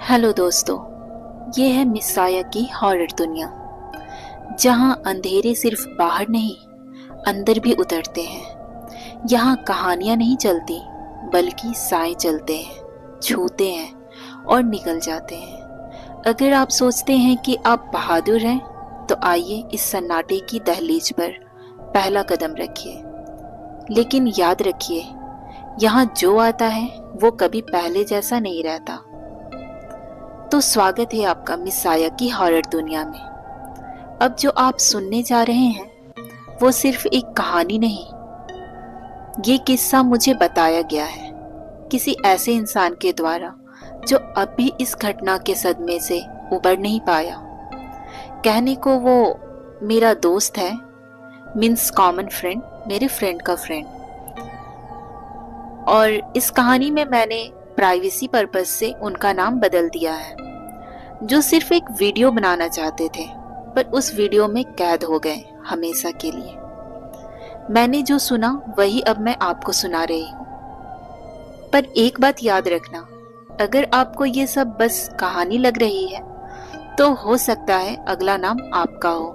Hello दोस्तों, ये है मिसाया की हॉरर दुनिया, जहाँ अंधेरे सिर्फ बाहर नहीं अंदर भी उतरते हैं। यहाँ कहानियाँ नहीं चलती बल्कि साए चलते हैं, छूते हैं और निकल जाते हैं। अगर आप सोचते हैं कि आप बहादुर हैं तो आइए इस सन्नाटे की दहलीज पर पहला कदम रखिए। लेकिन याद रखिए, यहाँ जो आता है वो कभी पहले जैसा नहीं रहता। तो स्वागत है आपका मिसाया की हॉरर दुनिया में। अब जो आप सुनने जा रहे हैं वो सिर्फ एक कहानी नहीं, ये किस्सा मुझे बताया गया है किसी ऐसे इंसान के द्वारा जो अब भी इस घटना के सदमे से उबर नहीं पाया। कहने को वो मेरा दोस्त है, मीन्स कॉमन फ्रेंड, मेरे फ्रेंड का फ्रेंड। और इस कहानी में मैंने प्राइवेसी पर्पस से उनका नाम बदल दिया है। जो सिर्फ एक वीडियो बनाना चाहते थे पर उस वीडियो में कैद हो गए हमेशा के लिए। मैंने जो सुना वही अब मैं आपको सुना रही हूँ। पर एक बात याद रखना, अगर आपको ये सब बस कहानी लग रही है तो हो सकता है अगला नाम आपका हो।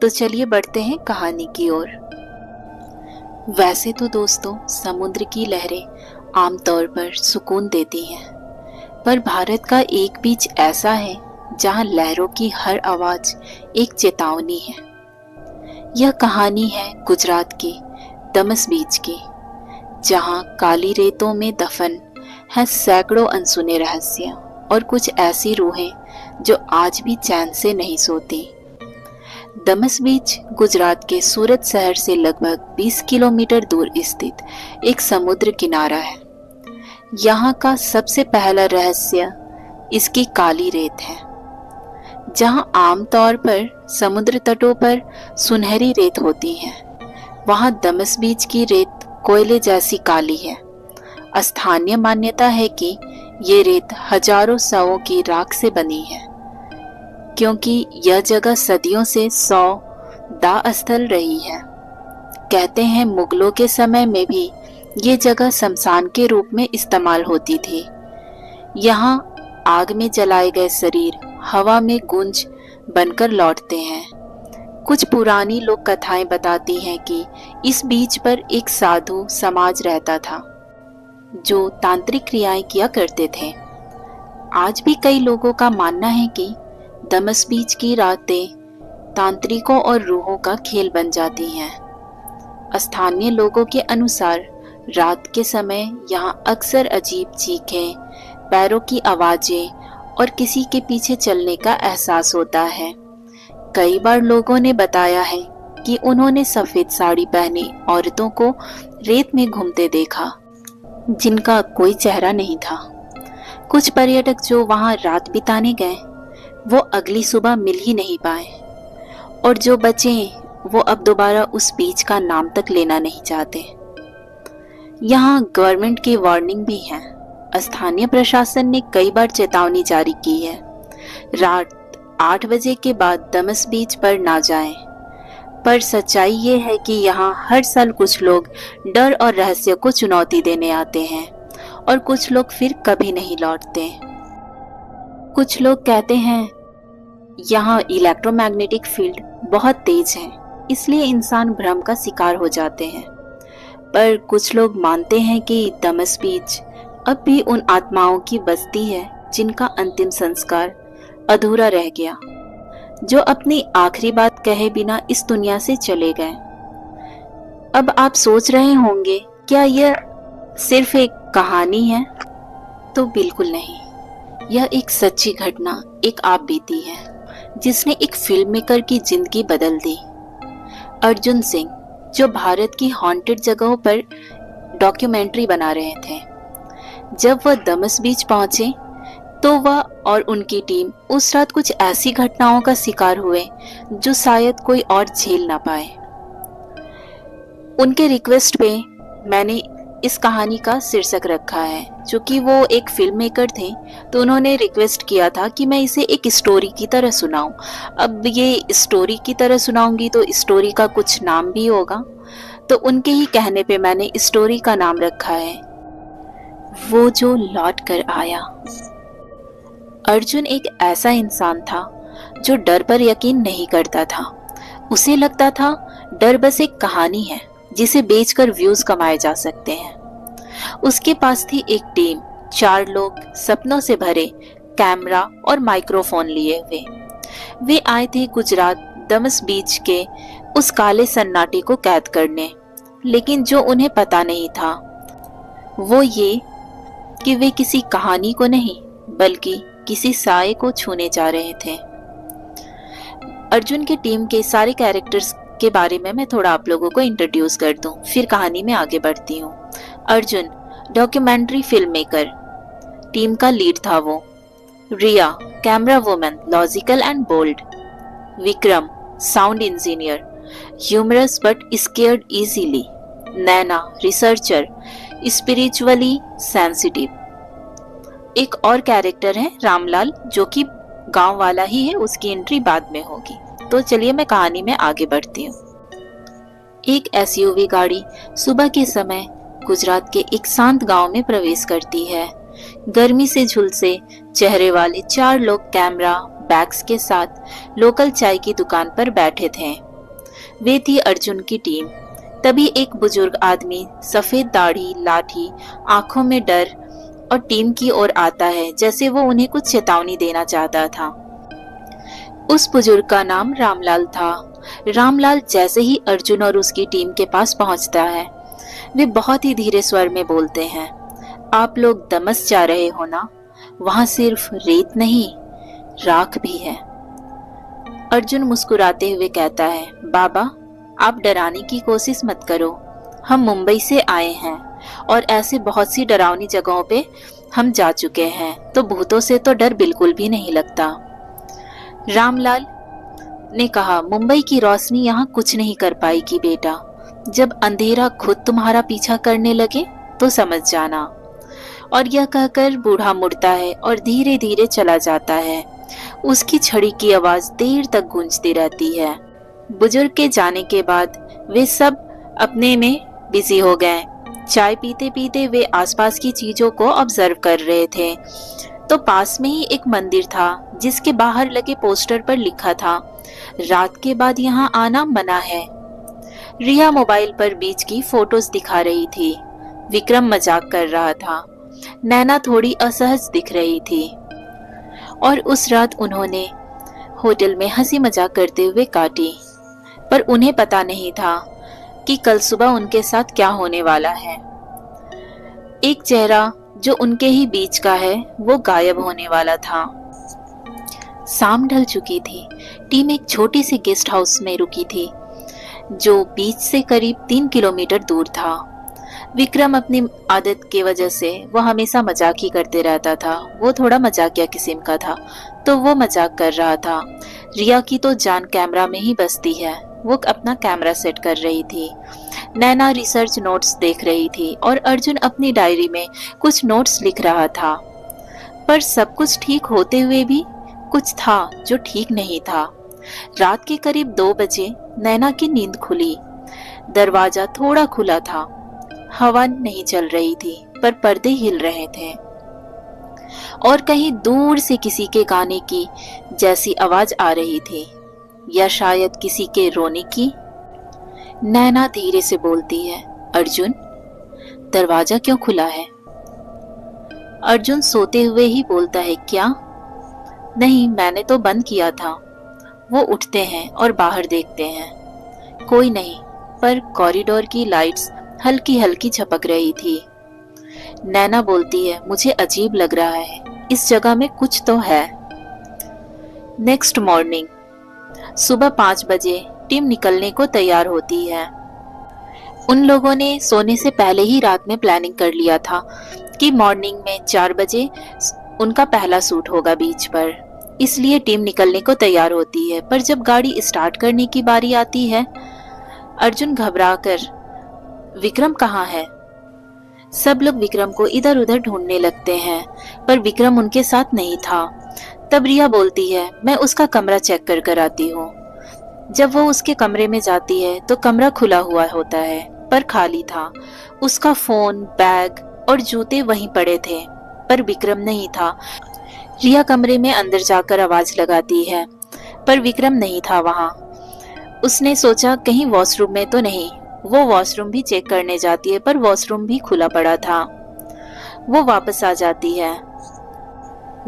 तो चलिए बढ़ते हैं कहानी की ओर। वैसे तो दोस्तों, समुद्र की लहरें आमतौर पर सुकून देती हैं, पर भारत का एक बीच ऐसा है जहां लहरों की हर आवाज एक चेतावनी है। यह कहानी है गुजरात के दमस बीच की, जहां काली रेतों में दफन है सैकड़ों अनसुने रहस्य और कुछ ऐसी रूहें जो आज भी चैन से नहीं सोती। दमस बीच गुजरात के सूरत शहर से लगभग 20 किलोमीटर दूर स्थित एक समुद्र किनारा है। यहाँ का सबसे पहला रहस्य इसकी काली रेत है। जहाँ आमतौर पर समुद्र तटों पर सुनहरी रेत होती है, वहाँ दमस बीच की रेत कोयले जैसी काली है। स्थानीय मान्यता है कि ये रेत हजारों शवों की राख से बनी है, क्योंकि यह जगह सदियों से दाह स्थल रही है। कहते हैं मुगलों के समय में भी ये जगह शमशान के रूप में इस्तेमाल होती थी। यहाँ आग में जलाए गए शरीर हवा में गूंज बनकर लौटते हैं। कुछ पुरानी लोक कथाएं बताती हैं कि इस बीच पर एक साधु समाज रहता था जो तांत्रिक क्रियाएं किया करते थे। आज भी कई लोगों का मानना है कि दमस बीच की रातें तांत्रिकों और रूहों का खेल बन जाती हैं। स्थानीय लोगों के अनुसार रात के समय यहाँ अक्सर अजीब चीखें, पैरों की आवाजें और किसी के पीछे चलने का एहसास होता है। कई बार लोगों ने बताया है कि उन्होंने सफेद साड़ी पहनी औरतों को रेत में घूमते देखा, जिनका कोई चेहरा नहीं था। कुछ पर्यटक जो वहां रात बिताने गए वो अगली सुबह मिल ही नहीं पाए, और जो बचे वो अब दोबारा उस बीच का नाम तक लेना नहीं चाहते। यहाँ गवर्नमेंट की वार्निंग भी है। स्थानीय प्रशासन ने कई बार चेतावनी जारी की है, रात 8 बजे के बाद दमस बीच पर ना जाएं। पर सच्चाई ये है कि यहाँ हर साल कुछ लोग डर और रहस्य को चुनौती देने आते हैं और कुछ लोग फिर कभी नहीं लौटते। कुछ लोग कहते हैं यहाँ इलेक्ट्रोमैग्नेटिक फील्ड बहुत तेज है, इसलिए इंसान भ्रम का शिकार हो जाते हैं। पर कुछ लोग मानते हैं कि दमस बीच अब भी उन आत्माओं की बस्ती है जिनका अंतिम संस्कार अधूरा रह गया, जो अपनी आखिरी बात कहे बिना इस दुनिया से चले गए। अब आप सोच रहे होंगे, क्या यह सिर्फ एक कहानी है? तो बिल्कुल नहीं, यह एक सच्ची घटना, एक आप बीती है जिसने एक फिल्म मेकर की जिंदगी बदल दी। अर्जुन सिंह, जो भारत की हॉन्टेड जगहों पर डॉक्यूमेंट्री बना रहे थे, जब वह दमस बीच पहुंचे तो वह और उनकी टीम उस रात कुछ ऐसी घटनाओं का शिकार हुए जो शायद कोई और झेल ना पाए। उनके रिक्वेस्ट पे मैंने इस कहानी का शीर्षक रखा है। चूंकि वो एक फिल्म मेकर थे तो उन्होंने रिक्वेस्ट किया था कि मैं इसे एक स्टोरी की तरह सुनाऊं। अब ये स्टोरी की तरह सुनाऊंगी तो स्टोरी का कुछ नाम भी होगा, तो उनके ही कहने पे मैंने स्टोरी का नाम रखा है वो जो लौट कर आया। अर्जुन एक ऐसा इंसान था जो डर पर यकीन नहीं करता था। उसे लगता था डर बस एक कहानी है जिसे बेचकर व्यूज कमाए जा सकते हैं। उसके पास थी एक टीम, 4 लोग सपनों से भरे, कैमरा और माइक्रोफोन लिए हुए। वे आए थे गुजरात दमस बीच के उस काले सन्नाटे को कैद करने। लेकिन जो उन्हें पता नहीं था वो ये कि वे किसी कहानी को नहीं बल्कि किसी साए को छूने जा रहे थे। अर्जुन की टीम के सारे कैरेक्टर्स के बारे में मैं थोड़ा आप लोगों को इंट्रोड्यूस कर दूं, फिर कहानी में आगे बढ़ती हूँ। Arjun documentary film maker, team का लीड था वो। Riya camera woman, logical and bold. Vikram sound engineer, humorous but scared easily. Naina researcher, spiritually sensitive. एक और कैरेक्टर है रामलाल, जो कि गांव वाला ही है, उसकी एंट्री बाद में होगी। तो चलिए मैं कहानी में आगे बढ़ती हूँ। एक एसयूवी गाड़ी सुबह के समय गुजरात के एक शांत गांव में प्रवेश करती है। गर्मी से झुलसे चेहरे वाले 4 लोग कैमरा बैग्स के साथ लोकल चाय की दुकान पर बैठे थे। वे थी अर्जुन की टीम। तभी एक बुजुर्ग आदमी सफेद दाढ़ी, लाठी, आंखों में डर और टीम की ओर आता है, जैसे वो उन्हें कुछ चेतावनी देना चाहता था। उस बुजुर्ग का नाम रामलाल था। रामलाल जैसे ही अर्जुन और उसकी टीम के पास पहुंचता है, वे बहुत ही धीरे स्वर में बोलते हैं, आप लोग दमस जा रहे हो ना? वहां सिर्फ रेत नहीं, राख भी है। अर्जुन मुस्कुराते हुए कहता है, बाबा आप डराने की कोशिश मत करो। हम मुंबई से आए हैं और ऐसे बहुत सी डरावनी जगहों पे हम जा चुके हैं, तो भूतों से तो डर बिल्कुल भी नहीं लगता। रामलाल ने कहा, मुंबई की रोशनी यहाँ कुछ नहीं कर पाएगी बेटा। जब अंधेरा खुद तुम्हारा पीछा करने लगे तो समझ जाना। और यह कहकर बूढ़ा मुड़ता है और धीरे धीरे चला जाता है। उसकी छड़ी की आवाज देर तक गूंजती रहती है। बुजुर्ग के जाने के बाद वे सब अपने में बिजी हो गए। चाय पीते पीते वे आसपास की चीजों को ऑब्जर्व कर रहे थे। तो पास में ही एक मंदिर था जिसके बाहर लगे पोस्टर पर लिखा था, रात के बाद यहाँ आना मना है। रिया मोबाइल पर बीच की फोटोज दिखा रही थी। विक्रम मजाक कर रहा था। नैना थोड़ी असहज दिख रही थी। और उस रात उन्होंने होटल में हंसी मजाक करते हुए काटी, पर उन्हें पता नहीं था कि कल सुबह उनके साथ क्या होने वाला है। एक चेहरा जो उनके ही बीच का है वो गायब होने वाला था। शाम ढल चुकी थी। टीम एक छोटी सी गेस्ट हाउस में रुकी थी जो बीच से करीब 3 किलोमीटर दूर था। विक्रम अपनी आदत की वजह से वो हमेशा मजाक ही करते रहता था। वो थोड़ा मजाकिया किस्म का था, तो वो मजाक कर रहा था। रिया की तो जान कैमरा में ही बसती है। वो अपना कैमरा सेट कर रही थी। नैना रिसर्च नोट्स देख रही थी और अर्जुन अपनी डायरी में कुछ नोट्स लिख रहा था। पर सब कुछ ठीक होते हुए भी कुछ था जो ठीक नहीं था। रात के करीब 2 बजे नैना की नींद खुली। दरवाजा थोड़ा खुला था। हवा नहीं चल रही थी, पर पर्दे हिल रहे थे और कहीं दूर से किसी के गाने की जैसी आवाज आ रही थी, या शायद किसी के रोने की। नैना धीरे से बोलती है, अर्जुन दरवाजा क्यों खुला है? अर्जुन सोते हुए ही बोलता है, क्या? नहीं, मैंने तो बंद किया था। वो उठते हैं और बाहर देखते हैं। कोई नहीं, पर कॉरिडोर की लाइट्स हल्की हल्की झपक रही थी। नैना बोलती है, मुझे अजीब लग रहा है, इस जगह में कुछ तो है। नेक्स्ट मॉर्निंग सुबह 5 बजे टीम निकलने को तैयार होती है। उन लोगों ने सोने से पहले ही रात में प्लानिंग कर लिया था कि मॉर्निंग में 4 बजे उनका पहला शूट होगा बीच पर, इसलिए टीम निकलने को तैयार होती है। पर जब गाड़ी स्टार्ट करने की बारी आती है, अर्जुन घबराकर, विक्रम कहाँ है? सब लोग विक्रम को इधर उधर ढूंढने लगते हैं, पर विक्रम उनके साथ नहीं था। तब रिया बोलती है, मैं उसका कमरा चेक कर आती हूँ। जब वो उसके कमरे में जाती है तो कमरा खुला हुआ होता है, पर खाली था। उसका फोन, बैग और जूते वहीं पड़े थे, पर विक्रम नहीं था। रिया कमरे में अंदर जाकर आवाज लगाती है, पर विक्रम नहीं था वहां। उसने सोचा कहीं वॉशरूम में तो नहीं। वो वॉशरूम भी चेक करने जाती है, पर वॉशरूम भी खुला पड़ा था। वो वापस आ जाती है।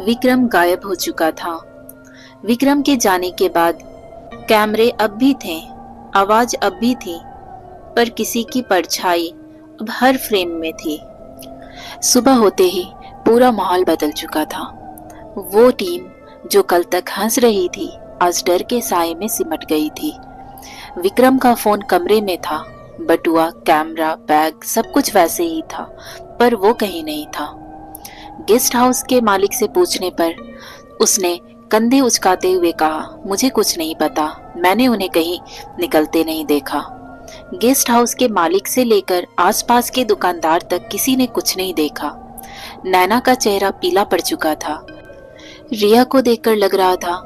विक्रम गायब हो चुका था। विक्रम के जाने के बाद कैमरे अब भी थे, आवाज अब भी थी, पर किसी की परछाई अब हर फ्रेम में थी। सुबह होते ही पूरा माहौल बदल चुका था। वो टीम जो कल तक हंस रही थी, आज डर के साए में सिमट गई थी। विक्रम का फोन कमरे में था, बटुआ, कैमरा, बैग सब कुछ वैसे ही था, पर वो कहीं नहीं था। गेस्ट हाउस के मालिक से पूछने पर उसने कंधे उचकाते हुए कहा, मुझे कुछ नहीं पता, मैंने उन्हें कहीं निकलते नहीं देखा। गेस्ट हाउस के मालिक से लेकर आसपास के दुकानदार तक किसी ने कुछ नहीं देखा। नैना का चेहरा पीला पड़ चुका था। रिया को देखकर लग रहा था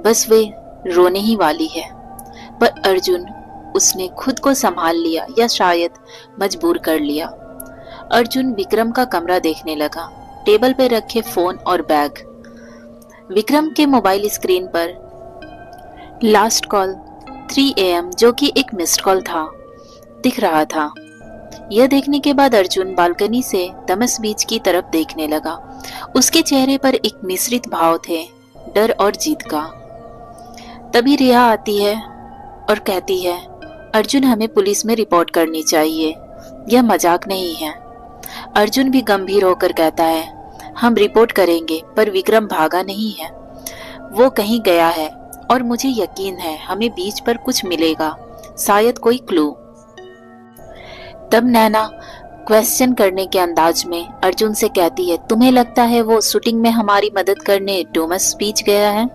बस वे रोने ही वाली है, पर अर्जुन, उसने खुद को संभाल लिया या शायद मजबूर कर लिया। अर्जुन विक्रम का कमरा देखने लगा, टेबल पर रखे फोन और बैग। विक्रम के मोबाइल स्क्रीन पर लास्ट कॉल 3 AM जो कि एक मिस्ड कॉल था, दिख रहा था। यह देखने के बाद अर्जुन बालकनी से दमस बीच की तरफ देखने लगा। उसके चेहरे पर एक मिश्रित भाव थे, डर और जीत का। तभी रिया आती है और कहती है, अर्जुन हमें पुलिस में रिपोर्ट करनी चाहिए, यह मजाक नहीं है। अर्जुन भी गंभीर होकर कहता है, हम रिपोर्ट करेंगे, पर विक्रम भागा नहीं है, वो कहीं गया है और मुझे यकीन है हमें बीच पर कुछ मिलेगा, शायद कोई क्लू। तब नैना क्वेश्चन करने के अंदाज में अर्जुन से कहती है, तुम्हें लगता है वो शूटिंग में हमारी मदद करने डोमस बीच गया है?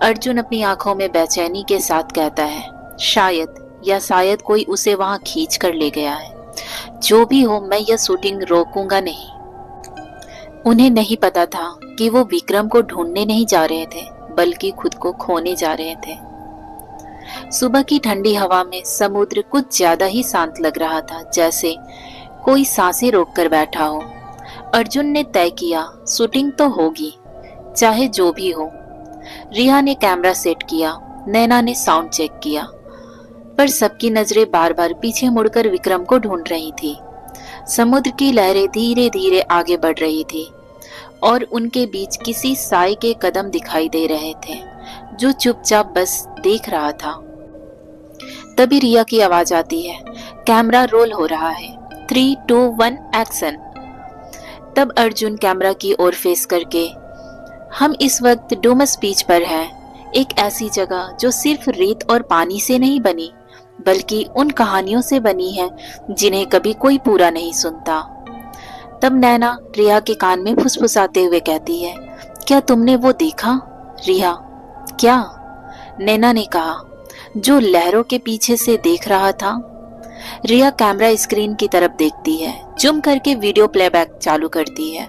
अर्जुन अपनी आंखों में बेचैनी के साथ कहता है, शायद, या शायद कोई उसे वहां खींच कर ले गया है। जो भी हो, मैं यह शूटिंग रोकूंगा नहीं। उन्हें नहीं पता था कि वो विक्रम को ढूंढने नहीं जा रहे थे, बल्कि खुद को खोने जा रहे थे। सुबह की ठंडी हवा में समुद्र कुछ ज्यादा ही शांत लग रहा था, जैसे कोई सांसें रोक कर बैठा हो। अर्जुन ने तय किया, शूटिंग तो होगी, चाहे जो भी हो। रिया ने कैमरा सेट किया, नैना ने साउंड चेक किया, पर सबकी नजरें बार बार पीछे मुड़कर विक्रम को ढूंढ रही थी। समुद्र की लहरें धीरे धीरे आगे बढ़ रही थी और उनके बीच किसी साए के कदम दिखाई दे रहे थे, जो चुपचाप बस देख रहा था। तभी रिया की आवाज आती है, कैमरा रोल हो रहा है, 3, 2, 1 एक्शन। तब अर्जुन कैमरा की ओर फेस करके, हम इस वक्त डोमस बीच पर हैं, एक ऐसी जगह जो सिर्फ रेत और पानी से नहीं बनी, बल्कि उन कहानियों से बनी है जिन्हें कभी कोई पूरा नहीं सुनता। तब नैना रिया के कान में फुसफुसाते हुए कहती है, क्या तुमने वो देखा? रिया, क्या? नैना ने कहा, जो लहरों के पीछे से देख रहा था। रिया कैमरा स्क्रीन की तरफ देखती है, जूम करके वीडियो प्लेबैक चालू करती है।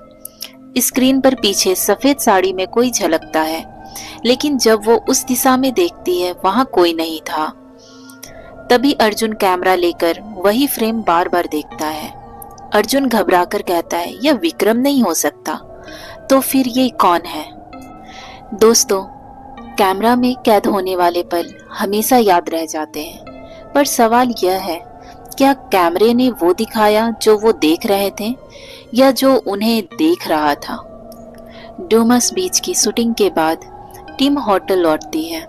स्क्रीन पर पीछे सफेद साड़ी में कोई झलकता है, लेकिन जब वो उस दिशा में देखती है, वहां कोई नहीं था। तभी अर्जुन कैमरा लेकर वही फ्रेम बार बार देखता है। अर्जुन घबराकर कहता है, यह विक्रम नहीं हो सकता, तो फिर ये कौन है? दोस्तों, कैमरा में कैद होने वाले पल हमेशा याद रह जाते हैं, पर सवाल यह है, क्या कैमरे ने वो दिखाया जो वो देख रहे थे, या जो उन्हें देख रहा था? डोमस बीच की शूटिंग के बाद टीम होटल लौटती है।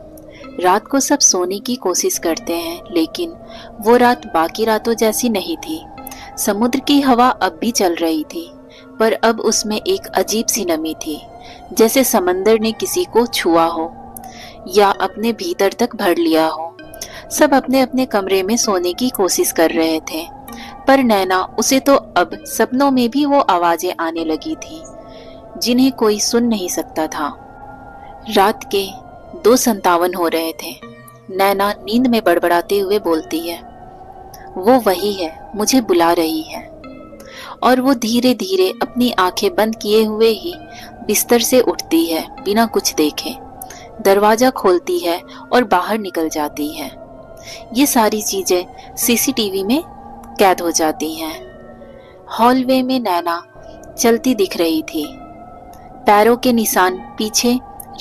रात को सब सोने की कोशिश करते हैं, लेकिन वो रात बाकी रातों जैसी नहीं थी। समुद्र की हवा अब भी चल रही थी, पर अब उसमें एक अजीब सी नमी थी, जैसे समंदर ने किसी को छुआ हो या अपने भीतर तक भर लिया हो। सब अपने अपने कमरे में सोने की कोशिश कर रहे थे, पर नैना, उसे तो अब सपनों में भी वो आवाजें आने लगी थी जिन्हें कोई सुन नहीं सकता था। रात के 2:57 हो रहे थे। नैना नींद में बड़बड़ाते हुए बोलती है, वो वही है, मुझे बुला रही है। और वो धीरे धीरे अपनी आंखें बंद किए हुए ही बिस्तर से उठती है, बिना कुछ देखे। दरवाजा खोलती है और बाहर निकल जाती है। ये सारी चीजें सीसीटीवी में कैद हो जाती हैं। हॉलवे में नैना चलती दिख रही थी। पैरों के निशान पीछे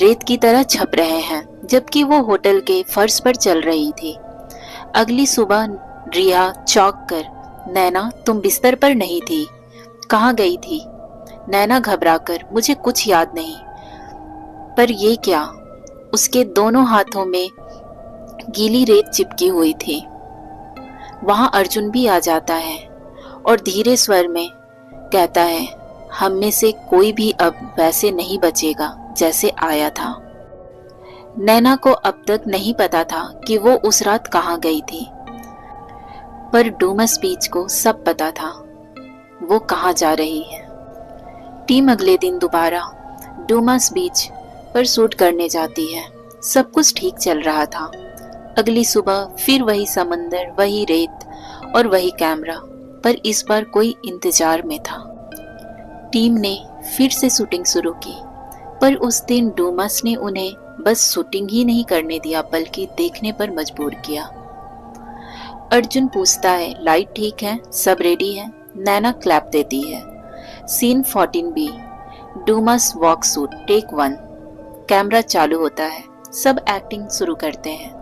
रेत की तरह छप रहे हैं, जबकि वो होटल के फर्श पर चल रही थी। अगली सुबह रिया चौंक कर, नैना तुम बिस्तर पर नहीं थी, कहाँ गई थी? नैना घबराकर, मुझे कुछ याद नहीं। पर ये क्या? उसके दोनों हाथों में गीली रेत चिपकी हुई थी। वहां अर्जुन भी आ जाता है और धीरे स्वर में कहता है, हम में से कोई भी अब वैसे नहीं बचेगा जैसे आया था। नैना को अब तक नहीं पता था कि वो उस रात कहाँ गई थी, पर डूमस बीच को सब पता था वो कहाँ जा रही है। टीम अगले दिन दोबारा डूमस बीच पर शूट करने जाती है। सब कुछ ठीक चल रहा था। अगली सुबह फिर वही समंदर, वही रेत और वही कैमरा, पर इस बार कोई इंतजार में था। टीम ने फिर से शूटिंग शुरू की, पर उस दिन डूमस ने उन्हें बस शूटिंग ही नहीं करने दिया, बल्कि देखने पर मजबूर किया। अर्जुन पूछता है, लाइट ठीक है, सब रेडी है? नैना क्लैप देती है। Scene 14B, Dumas walk shoot, take 1। Camera चालू होता है, सब एक्टिंग शुरू करते हैं,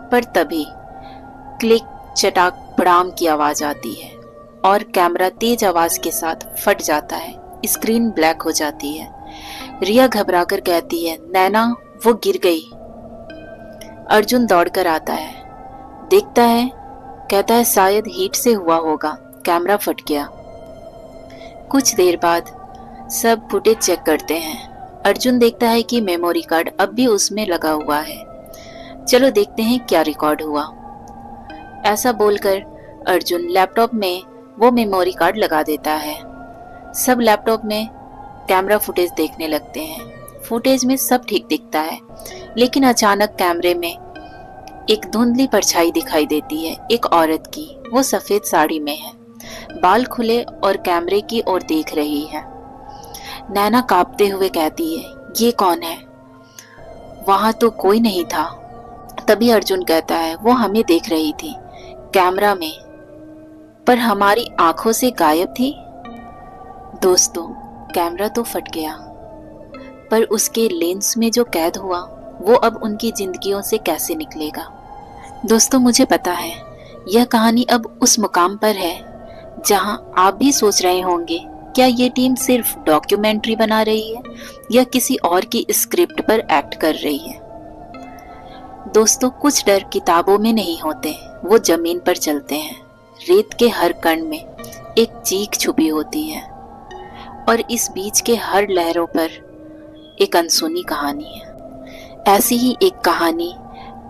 पर तभी क्लिक, चटाक, पड़ाम की आवाज आती है और कैमरा तेज आवाज के साथ फट जाता है। स्क्रीन ब्लैक हो जाती है। रिया घबराकर कहती है, नैना वो गिर गई। अर्जुन दौड़कर आता है, देखता है, कहता है शायद हीट से हुआ होगा, कैमरा फट गया। कुछ देर बाद सब फुटेज चेक करते हैं। अर्जुन देखता है कि मेमोरी कार्ड अब भी उसमें लगा हुआ है। चलो देखते हैं क्या रिकॉर्ड हुआ। ऐसा बोलकर अर्जुन लैपटॉप में वो मेमोरी कार्ड लगा देता है। सब लैपटॉप में कैमरा फुटेज देखने लगते हैं। फुटेज में सब ठीक दिखता है, लेकिन अचानक कैमरे में एक धुंधली परछाई दिखाई देती है, एक औरत की। वो सफेद साड़ी में है, बाल खुले और कैमरे की ओर देख रही है। नैना कांपते हुए कहती है, ये कौन है? वहां तो कोई नहीं था। तभी अर्जुन कहता है, वो हमें देख रही थी कैमरा में, पर हमारी आंखों से गायब थी। दोस्तों, कैमरा तो फट गया, पर उसके लेंस में जो कैद हुआ वो अब उनकी जिंदगियों से कैसे निकलेगा? दोस्तों, मुझे पता है यह कहानी अब उस मुकाम पर है जहां आप भी सोच रहे होंगे, क्या ये टीम सिर्फ डॉक्यूमेंट्री बना रही है या किसी और की स्क्रिप्ट पर एक्ट कर रही है? दोस्तों, कुछ डर किताबों में नहीं होते, वो जमीन पर चलते हैं। रेत के हर कण में एक चीख छुपी होती है और इस बीच के हर लहरों पर एक अनसुनी कहानी है। ऐसी ही एक कहानी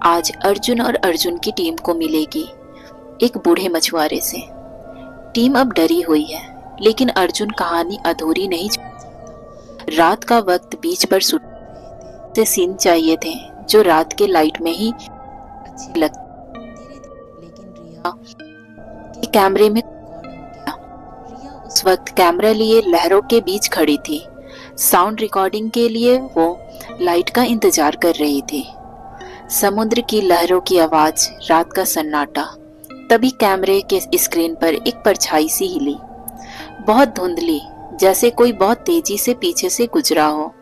आज अर्जुन और अर्जुन की टीम को मिलेगी, एक बूढ़े मछुआरे से। टीम अब डरी हुई है, लेकिन अर्जुन कहानी अधूरी नहीं। रात का वक्त बीच पर से सीन चाहिए थे जो रात के लाइट में ही अच्छी लगती, लेकिन रिया के कैमरे में रिया उस वक्त कैमरा लिए लहरों के बीच खड़ी थी। साउंड रिकॉर्डिंग के लिए वो लाइट का इंतजार कर रही थी। समुद्र की लहरों की आवाज, रात का सन्नाटा। तभी कैमरे के स्क्रीन पर एक परछाई सी हिली, बहुत धुंधली, जैसे कोई बहुत तेजी से पीछे से गुजरा हो।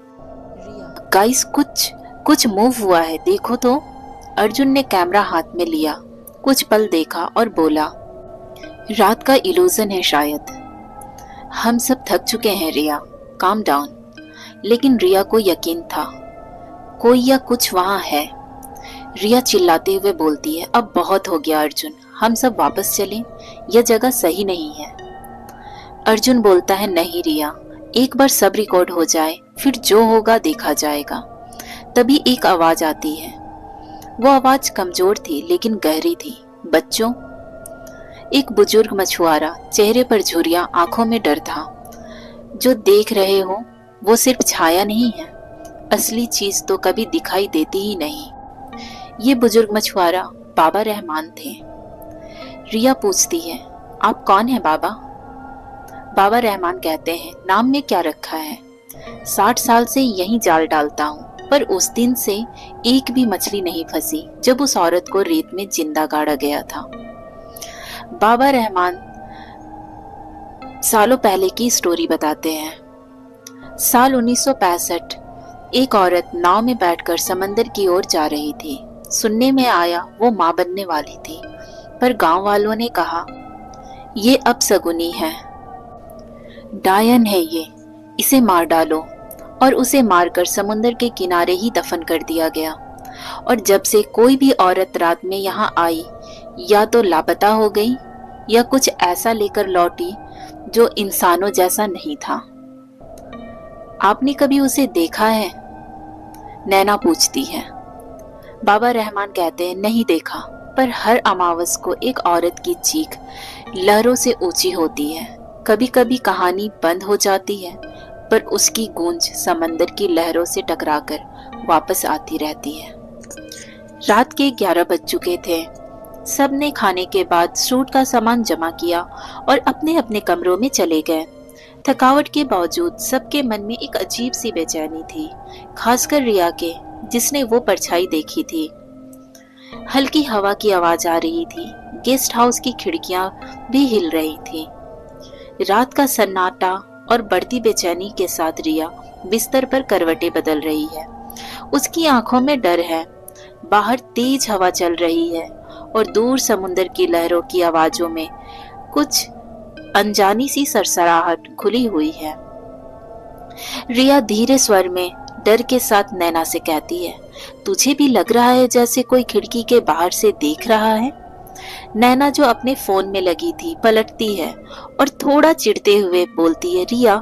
गाइस, कुछ मूव हुआ है, देखो तो। अर्जुन ने कैमरा हाथ में लिया, कुछ पल देखा और बोला, रात का इल्यूजन है शायद। हम सब थक चुके हैं रिया, काम डाउन। लेकिन रिया को यकीन था, कोई या कुछ वहां है। रिया चिल्लाते हुए बोलती है, अब बहुत हो गया अर्जुन, हम सब वापस चलें, यह जगह सही नहीं है। अर्जुन बोलता है, नहीं रिया, एक बार सब रिकॉर्ड हो जाए, फिर जो होगा देखा जाएगा। तभी एक आवाज आती है। वो आवाज कमजोर थी लेकिन गहरी थी। बच्चों। एक बुजुर्ग मछुआरा, चेहरे पर झुर्रियां, आंखों में डर था। जो देख रहे हो वो सिर्फ छाया नहीं है, असली चीज तो कभी दिखाई देती ही नहीं। ये बुजुर्ग मछुआरा बाबा रहमान थे। रिया पूछती है, आप कौन हैं बाबा? बाबा रहमान कहते हैं, नाम में क्या रखा है? 60 साल से यहीं जाल डालता हूँ, पर उस दिन से एक भी मछली नहीं फंसी जब उस औरत को रेत में जिंदा गाड़ा गया था। बाबा रहमान सालों पहले की स्टोरी बताते हैं। साल 1965। एक औरत नाव में बैठकर समंदर की ओर जा रही थी। सुनने में आया वो माँ बनने वाली थी, पर गांव वालों ने कहा ये अपशगुनी है, डायन है ये, इसे मार डालो। और उसे मारकर समुंदर के किनारे ही दफन कर दिया गया। और जब से कोई भी औरत रात में यहाँ आई या तो लापता हो गई या कुछ ऐसा लेकर लौटी जो इंसानों जैसा नहीं था। आपने कभी उसे देखा है? नैना पूछती है। बाबा रहमान कहते हैं नहीं देखा, पर हर अमावस को एक औरत की चीख लहरों से ऊंची होती है। कभी कभी कहानी बंद हो जाती है, पर उसकी गूंज समंदर की लहरों से टकराकर वापस आती रहती है। रात के 11 बज चुके थे। सबने खाने के बाद सूट का सामान जमा किया और अपने अपने कमरों में चले गए। थकावट के बावजूद सबके मन में एक अजीब सी बेचैनी थी, खासकर रिया के, जिसने वो परछाई देखी थी। हल्की हवा की आवाज आ रही थी, गेस्ट हाउस की खिड़कियां भी हिल रही थी। रात का सन्नाटा और बढ़ती बेचैनी के साथ रिया बिस्तर पर करवटें बदल रही है। उसकी आंखों में डर है। बाहर तेज हवा चल रही है और दूर समुंदर की लहरों की आवाजों में कुछ अनजानी सी सरसराहट खुली हुई है। रिया धीरे स्वर में डर के साथ नैना से कहती है, तुझे भी लग रहा है जैसे कोई खिड़की के बाहर से देख रहा है? नैना जो अपने फोन में लगी थी पलटती है और थोड़ा चिढ़ते हुए बोलती है, रिया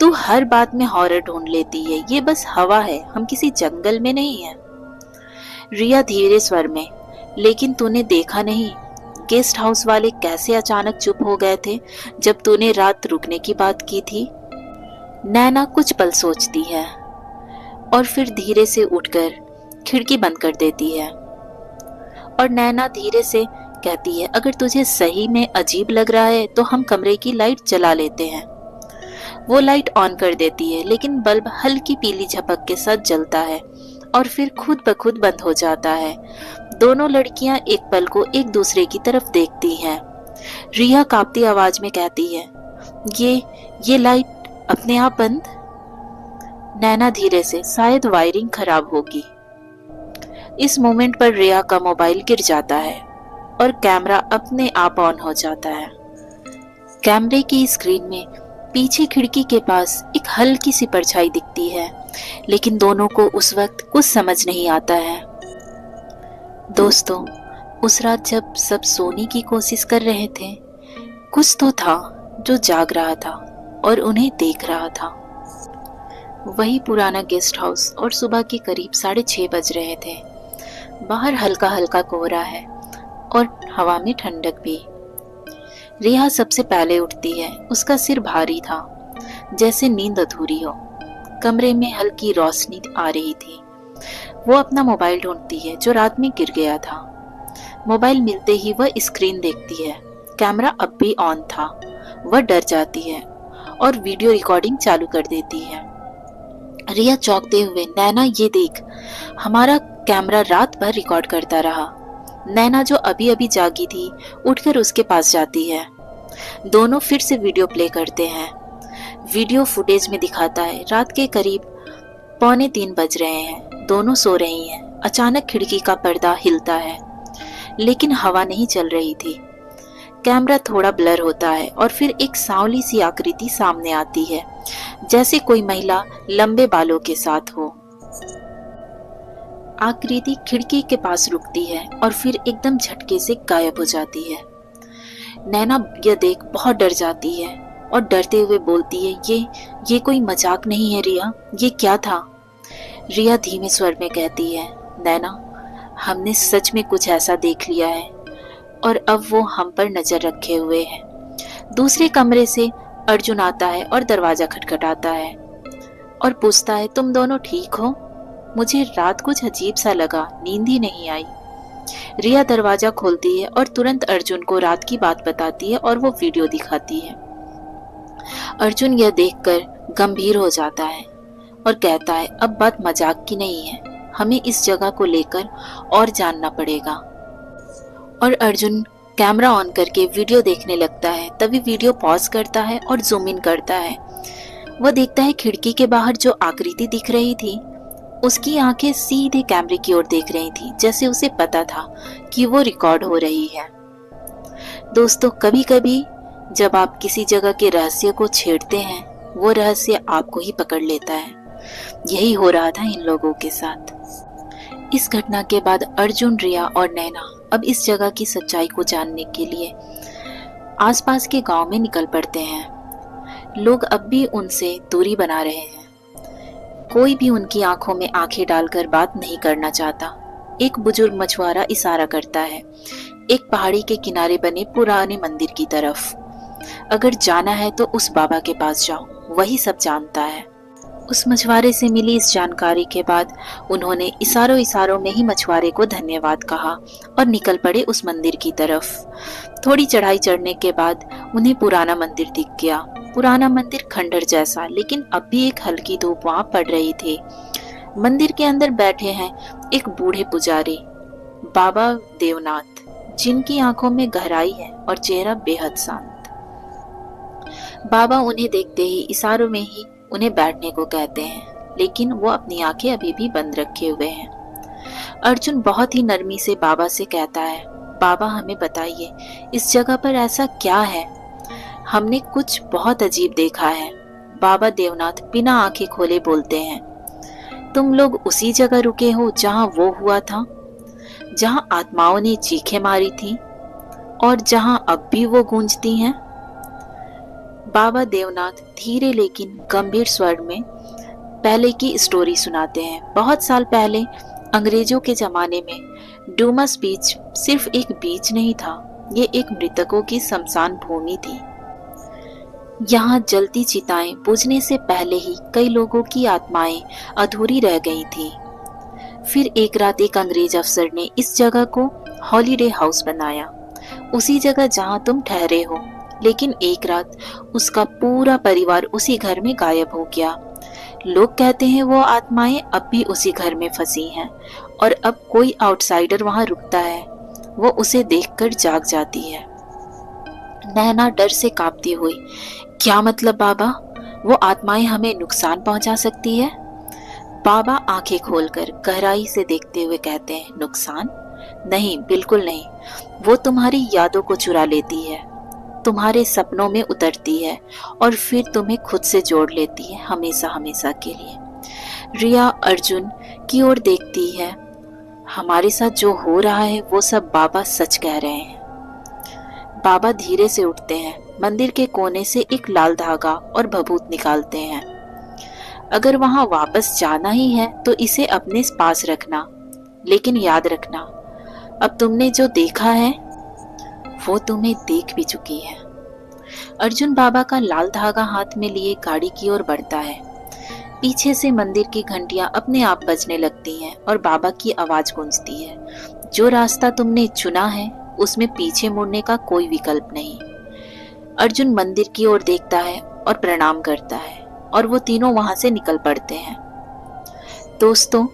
तू हर बात में हॉरर ढूंढ लेती है, ये बस हवा है, हम किसी जंगल में नहीं है। रिया धीरे स्वर में, लेकिन तूने देखा नहीं गेस्ट हाउस वाले कैसे अचानक चुप हो गए थे जब तूने रात रुकने की बात की थी? नैना कुछ पल सोचती है और फिर धीरे से उठकर खिड़की बंद कर देती है। और नैना धीरे से कहती है, अगर तुझे सही में अजीब लग रहा है तो हम कमरे की लाइट जला लेते हैं। वो लाइट ऑन कर देती है, लेकिन बल्ब हल्की पीली झपक के साथ जलता है और फिर खुद ब खुद बंद हो जाता है। दोनों लड़कियां एक पल को एक दूसरे की तरफ देखती हैं। रिया कांपती आवाज में कहती है, ये लाइट अपने आप बंद? नैना धीरे से, शायद वायरिंग खराब होगी। इस मोमेंट पर रिया का मोबाइल गिर जाता है और कैमरा अपने आप ऑन हो जाता है। कैमरे की स्क्रीन में पीछे खिड़की के पास एक हल्की सी परछाई दिखती है, लेकिन दोनों को उस वक्त कुछ समझ नहीं आता है। दोस्तों, उस रात जब सब सोने की कोशिश कर रहे थे, कुछ तो था जो जाग रहा था और उन्हें देख रहा था। वही पुराना गेस्ट हाउस और सुबह के करीब 6:30 बज रहे थे। बाहर हल्का हल्का कोहरा है और हवा में ठंडक भी। रिया सबसे पहले उठती है। उसका सिर भारी था, जैसे नींद अधूरी हो। कमरे में हल्की रोशनी आ रही थी। वो अपना मोबाइल ढूंढती है जो रात में गिर गया था। मोबाइल मिलते ही वह स्क्रीन देखती है। कैमरा अब भी ऑन था। वह डर जाती है और वीडियो रिकॉर्डिंग चालू कर देती है। रिया चौंकते हुए, नैना ये देख, हमारा कैमरा रात भर रिकॉर्ड करता रहा। नैना जो अभी अभी जागी थी उठकर उसके पास जाती है। दोनों फिर से वीडियो प्ले करते हैं। वीडियो फुटेज में दिखाता है रात के करीब 2:45 बज रहे हैं। दोनों सो रही हैं। अचानक खिड़की का पर्दा हिलता है, लेकिन हवा नहीं चल रही थी। कैमरा थोड़ा ब्लर होता है और फिर एक सांवली सी आकृति सामने आती है, जैसे कोई महिला लंबे बालों के साथ हो। आकृति खिड़की के पास रुकती है और फिर एकदम झटके से गायब हो जाती है। नैना यह देख बहुत डर जाती है और डरते हुए बोलती है, ये कोई मजाक नहीं है रिया, ये क्या था? रिया धीमे स्वर में कहती है, नैना, हमने सच में कुछ ऐसा देख लिया है और अब वो हम पर नजर रखे हुए है। दूसरे कमरे से अर्जुन आता है और दरवाजा खटखटाता है और पूछता है, तुम दोनों ठीक हो? मुझे रात कुछ अजीब सा लगा, नींद ही नहीं आई। रिया दरवाजा खोलती है और तुरंत अर्जुन को रात की बात बताती है और वो वीडियो दिखाती है। अर्जुन यह देखकर गंभीर हो जाता है और कहता है, अब बात मजाक की नहीं है, हमें इस जगह को लेकर और जानना पड़ेगा। और अर्जुन कैमरा ऑन करके वीडियो देखने लगता है। तभी वीडियो पॉज करता है और जूम इन करता है वो देखता है खिड़की के बाहर जो आकृति दिख रही थी, उसकी आंखें सीधे कैमरे की ओर देख रही थी, जैसे उसे पता था कि वो रिकॉर्ड हो रही है। दोस्तों, कभी कभी जब आप किसी जगह के रहस्य को छेड़ते हैं, वो रहस्य आपको ही पकड़ लेता है। यही हो रहा था इन लोगों के साथ। इस घटना के बाद अर्जुन, रिया और नैना अब इस जगह की सच्चाई को जानने के लिए आसपास के गांव में निकल पड़ते हैं। लोग अब भी उनसे दूरी बना रहे हैं। कोई भी उनकी आंखों में आंखें डालकर बात नहीं करना चाहता। एक बुजुर्ग मछुआरा इशारा करता है एक पहाड़ी के किनारे बने पुराने मंदिर की तरफ। अगर जाना है तो उस बाबा के पास जाओ, वही सब जानता है। उस मछुआरे से मिली इस जानकारी के बाद उन्होंने इशारों इशारों में ही मछुआरे को धन्यवाद कहा और निकल पड़े उस मंदिर की तरफ। थोड़ी चढ़ाई चढ़ने के बाद उन्हें पुराना मंदिर दिख गया। पुराना मंदिर खंडर जैसा, लेकिन अब भी एक हल्की धूप वहां पड़ रही थी। मंदिर के अंदर बैठे हैं एक बूढ़े पुजारी, बाबा देवनाथ, जिनकी आंखों में गहराई है और चेहरा बेहद शांत। बाबा उन्हें देखते ही इशारों में ही उन्हें बैठने को कहते हैं, लेकिन वो अपनी आंखें अभी भी बंद रखे हुए हैं। अर्जुन बहुत ही नरमी से बाबा से कहता है, बाबा हमें बताइए इस जगह पर ऐसा क्या है, हमने कुछ बहुत अजीब देखा है। बाबा देवनाथ बिना आंखें खोले बोलते हैं, तुम लोग उसी जगह रुके हो जहां वो हुआ था, जहां आत्माओं ने चीखें मारी थी और जहां अब भी वो गूंजती हैं। बाबा देवनाथ धीरे लेकिन गंभीर स्वर में पहले की स्टोरी सुनाते हैं। बहुत साल पहले अंग्रेजों के जमाने में डूमस बीच सिर्फ एक बीच नहीं था, ये एक मृतकों की शमशान भूमि थी। यहाँ जलती चिताएं बुझने से पहले ही कई लोगों की आत्माएं अधूरी रह गई थी। फिर एक रात एक अंग्रेज अफसर ने इस जगह को हॉलीडे हाउस बनाया, उसी जगह जहां तुम ठहरे हो। लेकिन एक रात उसका पूरा परिवार उसी घर में गायब हो गया। लोग कहते हैं वो आत्माएं अब भी उसी घर में फंसी हैं और अब कोई आउटसाइडर वहां रुकता है, वो उसे देखकर जाग जाती है। नैना डर से कांपती हुई, क्या मतलब बाबा, वो आत्माएं हमें नुकसान पहुंचा सकती है? बाबा आंखें खोलकर गहराई से देखते हुए कहते हैं, नुकसान? नहीं, बिल्कुल नहीं। वो तुम्हारी यादों को चुरा लेती है, तुम्हारे सपनों में उतरती है और फिर तुम्हें खुद से जोड़ लेती है हमेशा हमेशा के लिए। रिया अर्जुन की ओर देखती है, हमारे साथ जो हो रहा है वो सब बाबा सच कह रहे हैं। बाबा धीरे से उठते हैं, मंदिर के कोने से एक लाल धागा और भभूत निकालते हैं। अगर वहां वापस जाना ही है तो इसे अपने पास रखना, लेकिन याद रखना अब तुमने जो देखा है वो तुम्हें देख भी चुकी है। अर्जुन बाबा का लाल धागा हाथ में लिए गाड़ी की ओर बढ़ता है। पीछे से मंदिर की घंटियां अपने आप बजने लगती हैं और बाबा की आवाज गूंजती है, जो रास्ता तुमने चुना है उसमें पीछे मुड़ने का कोई विकल्प नहीं। अर्जुन मंदिर की ओर देखता है और प्रणाम करता है और वो तीनों वहां से निकल पड़ते हैं। दोस्तों,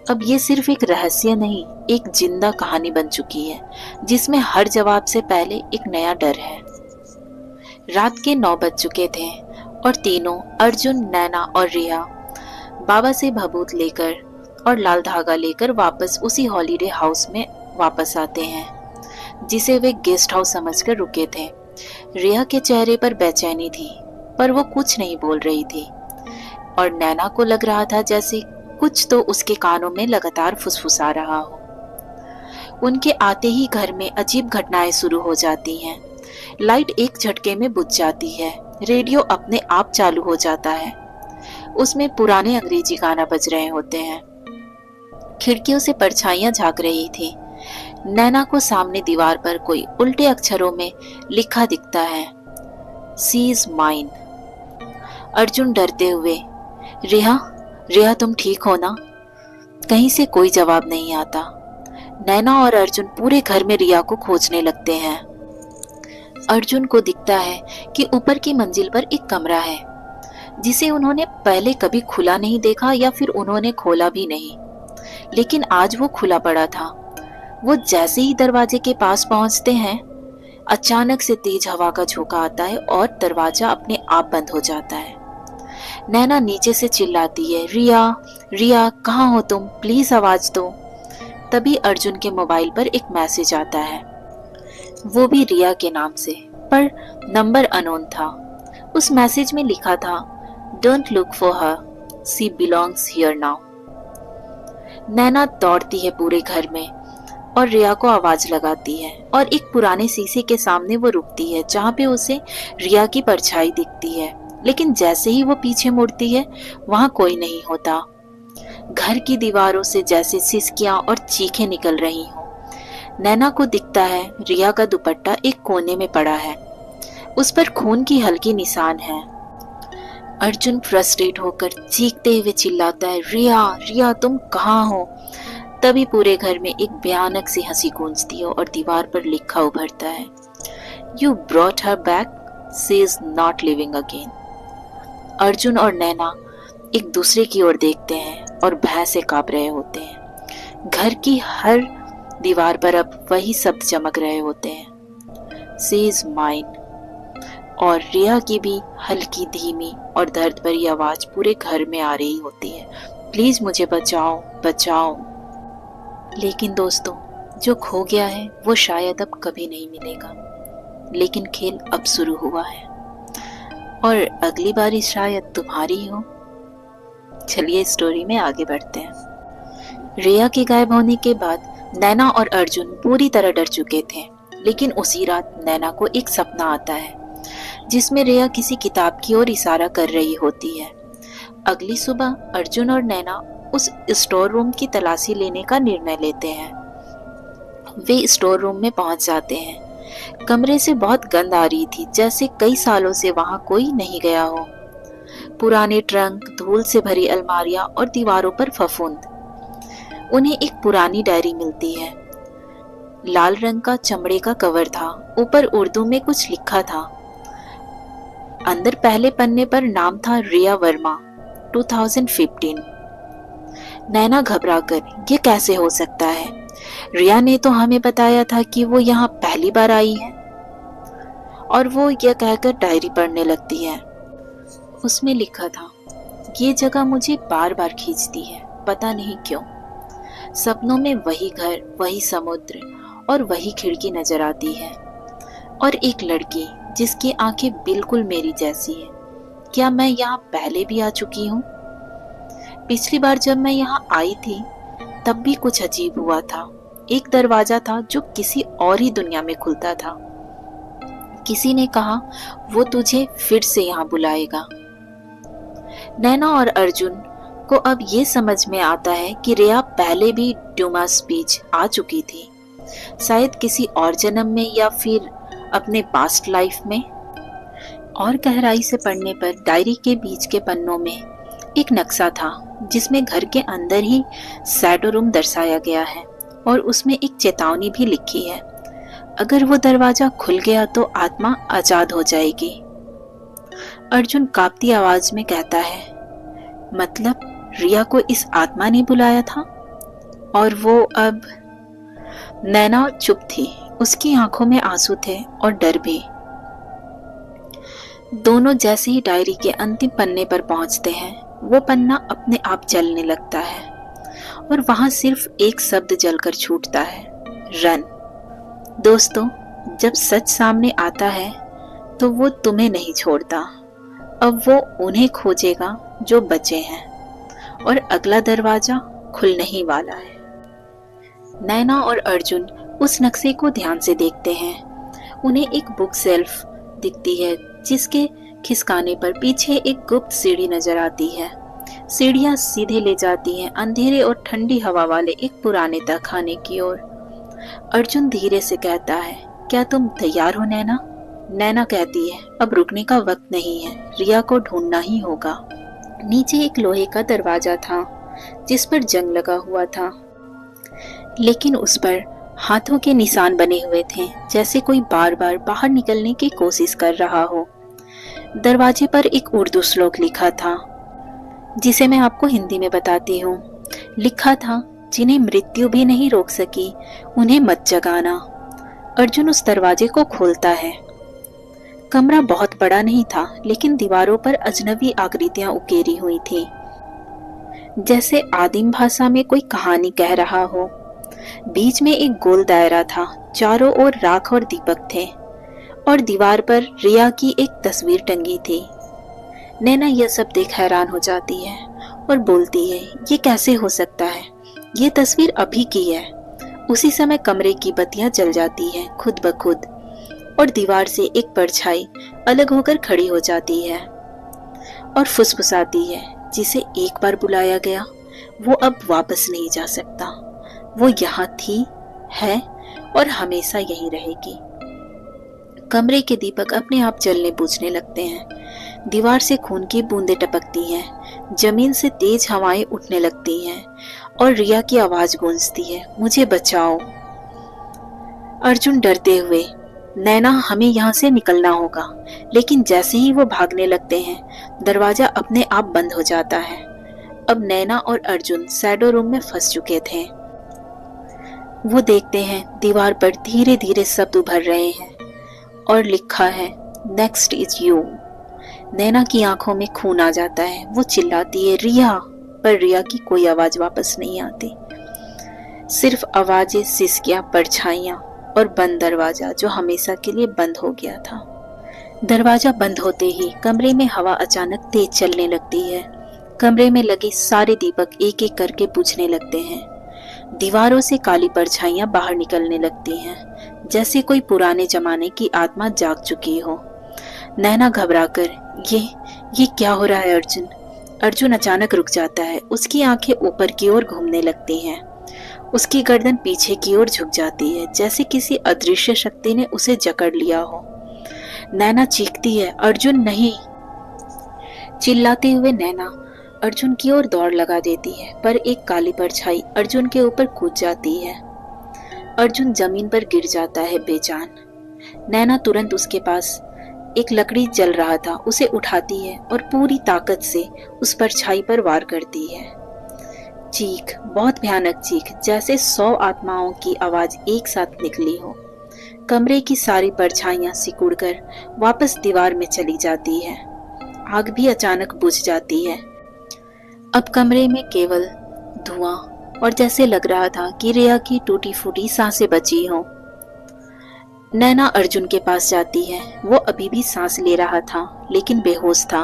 अब ये सिर्फ एक रहस्य नहीं, एक जिंदा कहानी बन चुकी है, जिसमें हर जवाब से पहले एक नया डर है। रात के 9 बज चुके थे और तीनों, अर्जुन, नैना और रिया, बाबा से भभूत लेकर और लाल धागा लेकर वापस उसी हॉलीडे हाउस में वापस आते हैं, जिसे वे गेस्ट हाउस समझकर रुके थे। रिया के चेहरे पर बेचैनी थी, पर वो कुछ नहीं बोल रही थी, और नैना को लग रहा था जैसे कुछ तो उसके कानों में लगातार फुसफुसा रहा हो। उनके आते ही घर में अजीब घटनाएं शुरू हो जाती हैं। लाइट एक झटके में बुझ जाती है, रेडियो अपने आप चालू हो जाता है, उसमें पुराने अंग्रेजी गाना बज रहे होते हैं। खिड़कियों से परछाइयां झांक रही थी। नैना को सामने दीवार पर कोई उल्टे अक्षरों में लिखा दिखता है, सी इज माइन। अर्जुन डरते हुए, रिया तुम ठीक हो ना? कहीं से कोई जवाब नहीं आता। नैना और अर्जुन पूरे घर में रिया को खोजने लगते हैं। अर्जुन को दिखता है कि ऊपर की मंजिल पर एक कमरा है, जिसे उन्होंने पहले कभी खुला नहीं देखा या फिर उन्होंने खोला भी नहीं, लेकिन आज वो खुला पड़ा था। वो जैसे ही दरवाजे के पास पहुंचते हैं, अचानक से तेज हवा का झोंका आता है और दरवाजा अपने आप बंद हो जाता है। नैना नीचे से चिल्लाती है, रिया रिया कहाँ हो तुम, प्लीज आवाज दो। तभी अर्जुन के मोबाइल पर एक मैसेज आता है, वो भी रिया के नाम से, पर नंबर अननोन था। उस मैसेज में लिखा था, don't look for her, she belongs here now. Naina दौड़ती है पूरे घर में और रिया को आवाज लगाती है और एक पुराने शीशे के सामने वो रुकती है जहाँ पे उसे रिया की परछाई दिखती है। लेकिन जैसे ही वो पीछे मुड़ती है वहाँ कोई नहीं होता। घर की दीवारों से जैसे सिसकियां और चीखें निकल रही हों। नैना को दिखता है रिया का दुपट्टा एक कोने में पड़ा है, उस पर खून की हल्की निशान है। अर्जुन फ्रस्ट्रेट होकर चीखते हुए चिल्लाता है, रिया रिया तुम कहाँ हो। तभी पूरे घर में एक भयानक सी हंसी गूंजती है और दीवार पर लिखा उभरता है, you brought her back, she is not living again. Arjun और नैना एक दूसरे की ओर देखते हैं और भय से कांप रहे होते हैं। घर की हर दीवार पर अब वही शब्द चमक रहे होते हैं, शी इज माइन। और रिया की भी हल्की धीमी और दर्द भरी आवाज पूरे घर में आ रही होती है, प्लीज मुझे बचाओ बचाओ। लेकिन दोस्तों, जो खो गया है वो शायद अब कभी नहीं मिलेगा, लेकिन खेल अब शुरू हुआ है और अगली बारी शायद तुम्हारी हो। चलिए स्टोरी में आगे बढ़ते हैं। रिया के गायब होने के बाद नैना और अर्जुन पूरी तरह डर चुके थे, लेकिन उसी रात नैना को एक सपना आता है जिसमें रिया किसी किताब की ओर इशारा कर रही होती है। अगली सुबह अर्जुन और नैना उस स्टोर रूम की तलाशी लेने का निर्णय लेते हैं। वे स्टोर रूम में पहुंच जाते हैं। कमरे से बहुत गंध आ रही थी, जैसे कई सालों से वहां कोई नहीं गया हो। पुराने ट्रंक, धूल से भरी अलमारियां और दीवारों पर फफूंद। उन्हें एक पुरानी डायरी मिलती है। लाल रंग का चमड़े का कवर था, ऊपर उर्दू में कुछ लिखा था। अंदर पहले पन्ने पर नाम था रिया वर्मा 2015। नैना घबराकर, ये कैसे हो सकता है, रिया ने तो हमें बताया था कि वो यहाँ पहली बार आई है। और वो यह कहकर डायरी पढ़ने लगती है। उसमें लिखा था, ये जगह मुझे बार बार खींचती है, पता नहीं क्यों। सपनों में वही घर, वही समुद्र और वही खिड़की नजर आती है, और एक लड़की जिसकी आंखें बिल्कुल मेरी जैसी है। क्या मैं यहाँ पहले भी आ चुकी हूँ? पिछली बार जब मैं यहाँ आई थी तब भी कुछ अजीब हुआ था। एक दरवाजा था जो किसी और ही दुनिया में खुलता था। किसी ने कहा वो तुझे फिर से यहाँ बुलाएगा। नैना और अर्जुन को अब ये समझ में आता है कि रिया पहले भी ड्यूमास बीच आ चुकी थी, शायद किसी और जन्म में या फिर अपने पास्ट लाइफ में। और गहराई से पढ़ने पर डायरी के बीच के पन्नों में एक नक्शा था जिसमें घर के अंदर ही शैडो रूम दर्शाया गया है और उसमें एक चेतावनी भी लिखी है, अगर वो दरवाजा खुल गया तो आत्मा आजाद हो जाएगी। अर्जुन कांपती आवाज में कहता है, मतलब रिया को इस आत्मा ने बुलाया था और वो अब। नैना चुप थी, उसकी आंखों में आंसू थे और डर भी। दोनों जैसे ही डायरी के अंतिम पन्ने पर पहुंचते हैं, वो पन्ना अपने आप जलने लगता है और वहां सिर्फ एक शब्द जलकर छूटता है, रन। दोस्तों, जब सच सामने आता है तो वो तुम्हें नहीं छोड़ता। अब वो उन्हें खोजेगा जो बचे हैं और अगला दरवाजा खुलने ही वाला है। नैना और अर्जुन उस नक्शे को ध्यान से देखते हैं। उन्हें एक बुक शेल्फ दिखती है जिसके खिसकाने पर पीछे एक गुप्त सीढ़ी नजर आती है। सीढ़ियां सीधे ले जाती हैं अंधेरे और ठंडी हवा वाले एक पुराने तहखाने की ओर। अर्जुन धीरे से कहता है, क्या तुम तैयार हो नैना? नैना कहती है, अब रुकने का वक्त नहीं है, रिया को ढूंढना ही होगा। नीचे एक लोहे का दरवाजा था जिस पर जंग लगा हुआ था, लेकिन उस पर हाथों के निशान बने हुए थे, जैसे कोई बार बार बाहर निकलने की कोशिश कर रहा हो। दरवाजे पर एक उर्दू श्लोक लिखा था, जिसे मैं आपको हिंदी में बताती हूँ। लिखा था, जिन्हें मृत्यु भी नहीं रोक सकी उन्हें मत जगाना। अर्जुन उस दरवाजे को खोलता है। कमरा बहुत बड़ा नहीं था, लेकिन दीवारों पर अजनबी आकृतियां उकेरी हुई थी, जैसे आदिम भाषा में कोई कहानी कह रहा हो। बीच में एक गोल दायरा था, चारों ओर राख और दीपक थे, और दीवार पर रिया की एक तस्वीर टंगी थी। नैना यह सब देख हैरान हो जाती है और बोलती है, ये कैसे हो सकता है? ये तस्वीर अभी की है। उसी समय कमरे की बत्तियां जल जाती हैं खुद ब खुद, और दीवार से एक परछाई अलग होकर खड़ी हो जाती है और फुसफुसाती है, जिसे एक बार बुलाया गया वो अब वापस नहीं जा सकता। वो यहाँ थी, है और हमेशा यहीं रहेगी। कमरे के दीपक अपने आप जलने बुझने लगते हैं। दीवार से खून की बूंदें टपकती हैं, जमीन से तेज हवाएं उठने लगती हैं और रिया की आवाज गूंजती है, मुझे बचाओ। अर्जुन डरते हुए, नैना हमें यहाँ से निकलना होगा। लेकिन जैसे ही वो भागने लगते हैं, दरवाजा अपने आप बंद हो जाता है। अब नैना और अर्जुन शैडो रूम में फंस चुके थे। वो देखते हैं दीवार पर धीरे धीरे शब्द उभर रहे हैं और लिखा है, नेक्स्ट इज यू। नैना की आंखों में खून आ जाता है। वो चिल्लाती है, रिया, पर रिया की कोई आवाज वापस नहीं आती। सिर्फ आवाजें, सिसकियां, परछाइयां और बंद दरवाजा जो हमेशा के लिए बंद हो गया था। दरवाजा बंद होते ही कमरे में हवा अचानक तेज चलने लगती है। कमरे में लगे सारे दीपक एक एक करके बुझने लगते हैं। दीवारों से काली परछाइयां बाहर निकलने लगती हैं, जैसे कोई पुराने जमाने की आत्मा जाग चुकी हो। नैना घबराकर, ये क्या हो रहा है अर्जुन? अर्जुन अचानक रुक जाता है। उसकी आंखें ऊपर की ओर घूमने लगती हैं। उसकी गर्दन पीछे की ओर झुक जाती है, जैसे किसी अदृश्य शक्ति ने उसे जकड़ लिया हो। नैना चीखती है, अर्जुन नहीं। चिल्लाते हुए नैना अर्जुन की ओर दौड़ लगा देती है, पर एक काली परछाई अर्जुन के ऊपर कूद जाती है। अर्जुन जमीन पर गिर जाता है बेजान। नैना तुरंत उसके पास एक लकड़ी जल रहा था, उसे उठाती है और पूरी ताकत से उस परछाई पर वार करती है। चीख, बहुत भयानक चीख, जैसे 100 आत्माओं की आवाज एक साथ निकली हो। कमरे की सारी परछाइयां सिकुड़कर वापस दीवार में चली जाती है। आग भी अचानक बुझ जाती है। अब कमरे में केवल धुआं, और जैसे लग रहा था कि रिया की टूटी फूटी सांसें बची हों। नैना अर्जुन के पास जाती है। वो अभी भी सांस ले रहा था, लेकिन बेहोश था।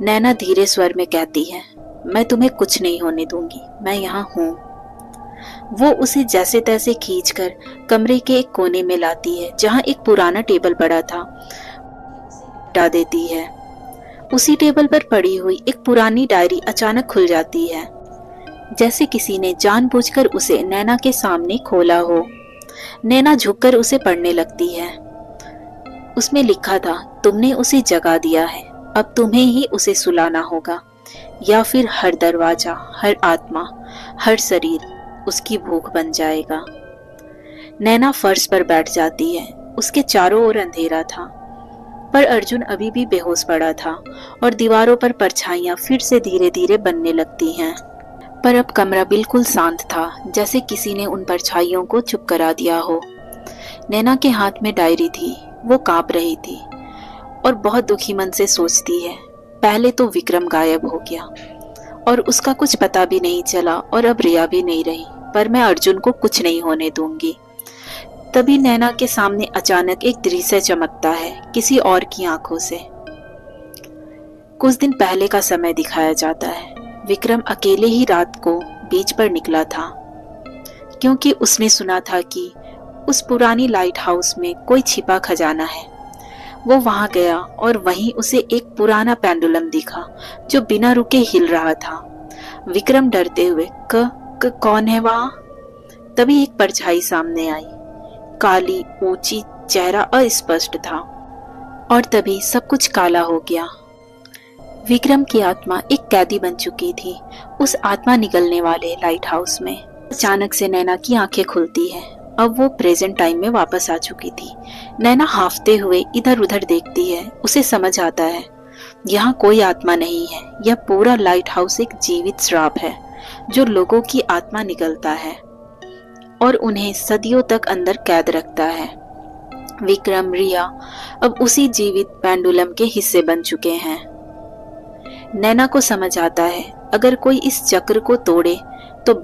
नैना धीरे स्वर में कहती है, मैं तुम्हें कुछ नहीं होने दूंगी, मैं यहाँ हूँ। वो उसे जैसे तैसे खींचकर कमरे के एक कोने में लाती है, जहाँ एक पुराना टेबल पड़ा था। हटा देती है। उसी टेबल पर पड़ी हुई एक पुरानी डायरी अचानक खुल जाती है, जैसे किसी ने जानबूझकर उसे नैना के सामने खोला हो। नैना झुककर उसे पढ़ने लगती है। उसमें लिखा था, तुमने उसे जगा दिया है, अब तुम्हें ही उसे सुलाना होगा, या फिर हर दरवाजा, हर आत्मा, हर शरीर उसकी भूख बन जाएगा। नैना फर्श पर बैठ जाती है। उसके चारों ओर अंधेरा था, पर अर्जुन अभी भी बेहोश पड़ा था और दीवारों पर परछाइयां फिर से धीरे धीरे बनने लगती हैं। पर अब कमरा बिल्कुल शांत था, जैसे किसी ने उन परछाइयों को चुप करा दिया हो। नैना के हाथ में डायरी थी। वो कांप रही थी और बहुत दुखी मन से सोचती है, पहले तो विक्रम गायब हो गया और उसका कुछ पता भी नहीं चला, और अब रिया भी नहीं रही, पर मैं अर्जुन को कुछ नहीं होने दूंगी। तभी नैना के सामने अचानक एक दृश्य चमकता है, किसी और की आंखों से। कुछ दिन पहले का समय दिखाया जाता है। विक्रम अकेले ही रात को बीच पर निकला था, क्योंकि उसने सुना था कि उस पुरानी लाइट हाउस में कोई छिपा खजाना है। वो वहां गया और वहीं उसे एक पुराना पेंडुलम दिखा जो बिना रुके हिल रहा था। विक्रम डरते हुए, कौन है वहां? तभी एक परछाई सामने आई। काली, ऊंची, चेहरा अस्पष्ट था, और तभी सब कुछ काला हो गया। विक्रम की आत्मा एक कैदी बन चुकी थी उस आत्मा निकलने वाले लाइट हाउस में। अचानक से नैना की आंखें खुलती है। अब वो प्रेजेंट टाइम में वापस आ चुकी थी। नैना हाफते हुए इधर उधर देखती है। उसे समझ आता है, यहाँ कोई आत्मा नहीं है, यह पूरा लाइट हाउस एक जीवित श्राप है जो लोगों की आत्मा निकलता है और उन्हें सदियों तक अंदर कैद रखता है। विक्रम, रिया अब उसी जीवित पेंडुलम के हिस्से बन चुके हैं। नैना को समझ आता है अगर कोई इस चक्र को तोड़े तो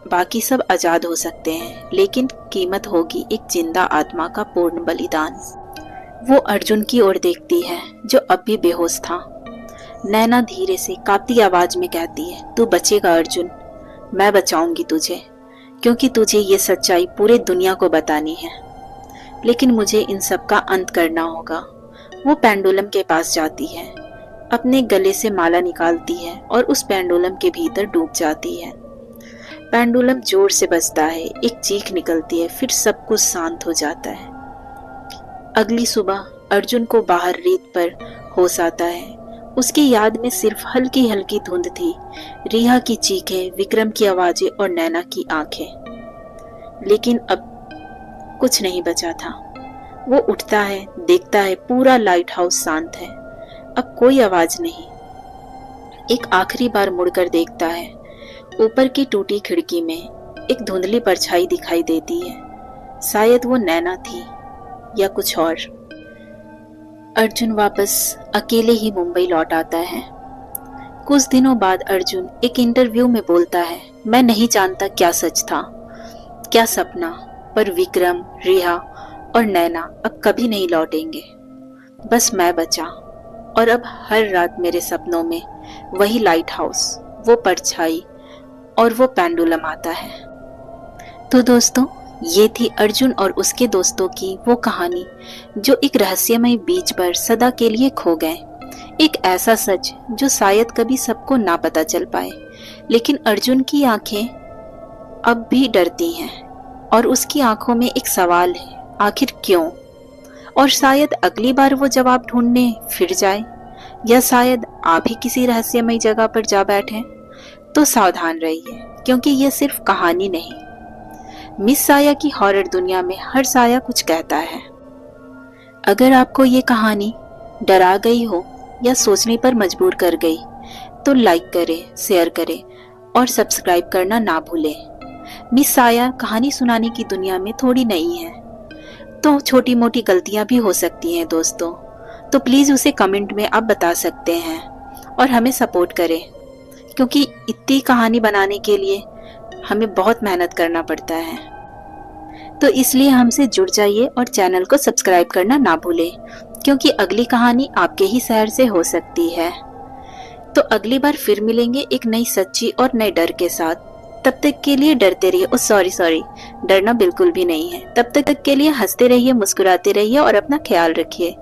बाकी सब आजाद हो सकते हैं, लेकिन कीमत होगी एक जिंदा आत्मा का पूर्ण बलिदान। वो अर्जुन की ओर देखती है जो अब भी बेहोश था। नैना धीरे से कांपती आवाज में कहती है, तू बचेगा अर्जुन, मैं बचाऊंगी तुझे, क्योंकि तुझे ये सच्चाई पूरे दुनिया को बतानी है। लेकिन मुझे इन सब का अंत करना होगा। वो पेंडुलम के पास जाती है, अपने गले से माला निकालती है और उस पेंडुलम के भीतर डूब जाती है। पेंडुलम जोर से बजता है, एक चीख निकलती है, फिर सब कुछ शांत हो जाता है। अगली सुबह अर्जुन को बाहर रेत पर होश आता है। उसकी याद में सिर्फ हल्की हल्की धुंध थी, रिया की चीखें, विक्रम की आवाजें और नैना की आंखें। लेकिन अब कुछ नहीं बचा था। वो उठता है, देखता है पूरा लाइट हाउस शांत है, अब कोई आवाज नहीं। एक आखिरी बार मुड़कर देखता है, ऊपर की टूटी खिड़की में एक धुंधली परछाई दिखाई देती है। शायद वो नैना थी या कुछ और। अर्जुन वापस अकेले ही मुंबई लौट आता है। कुछ दिनों बाद अर्जुन एक इंटरव्यू में बोलता है, मैं नहीं जानता क्या सच था, क्या सपना, पर विक्रम, रिया और नैना अब कभी नहीं लौटेंगे। बस मैं बचा, और अब हर रात मेरे सपनों में वही लाइट हाउस, वो परछाई और वो पेंडुलम आता है। तो दोस्तों, ये थी अर्जुन और उसके दोस्तों की वो कहानी जो एक रहस्यमय बीच पर सदा के लिए खो गए। एक ऐसा सच जो शायद कभी सबको ना पता चल पाए, लेकिन अर्जुन की आंखें अब भी डरती हैं और उसकी आंखों में एक सवाल है, आखिर क्यों? और शायद अगली बार वो जवाब ढूंढने फिर जाए, या शायद आप ही किसी रहस्यमय जगह पर जा बैठे। तो सावधान रहिए, क्योंकि ये सिर्फ कहानी नहीं, मिस साया की हॉरर दुनिया में हर साया कुछ कहता है। अगर आपको ये कहानी डरा गई हो या सोचने पर मजबूर कर गई तो लाइक करें, शेयर करें और सब्सक्राइब करना ना भूलें। मिस साया कहानी सुनाने की दुनिया में थोड़ी नई है, तो छोटी मोटी गलतियां भी हो सकती हैं दोस्तों, तो प्लीज़ उसे कमेंट में आप बता सकते हैं और हमें सपोर्ट करें, क्योंकि इतनी कहानी बनाने के लिए हमें बहुत मेहनत करना पड़ता है। तो इसलिए हमसे जुड़ जाइए और चैनल को सब्सक्राइब करना ना भूलें, क्योंकि अगली कहानी आपके ही शहर से हो सकती है। तो अगली बार फिर मिलेंगे एक नई सच्ची और नए डर के साथ। तब तक के लिए डरते रहिए, सॉरी, डरना बिल्कुल भी नहीं है। तब तक के लिए हंसते रहिए, मुस्कुराते रहिए और अपना ख्याल रखिए।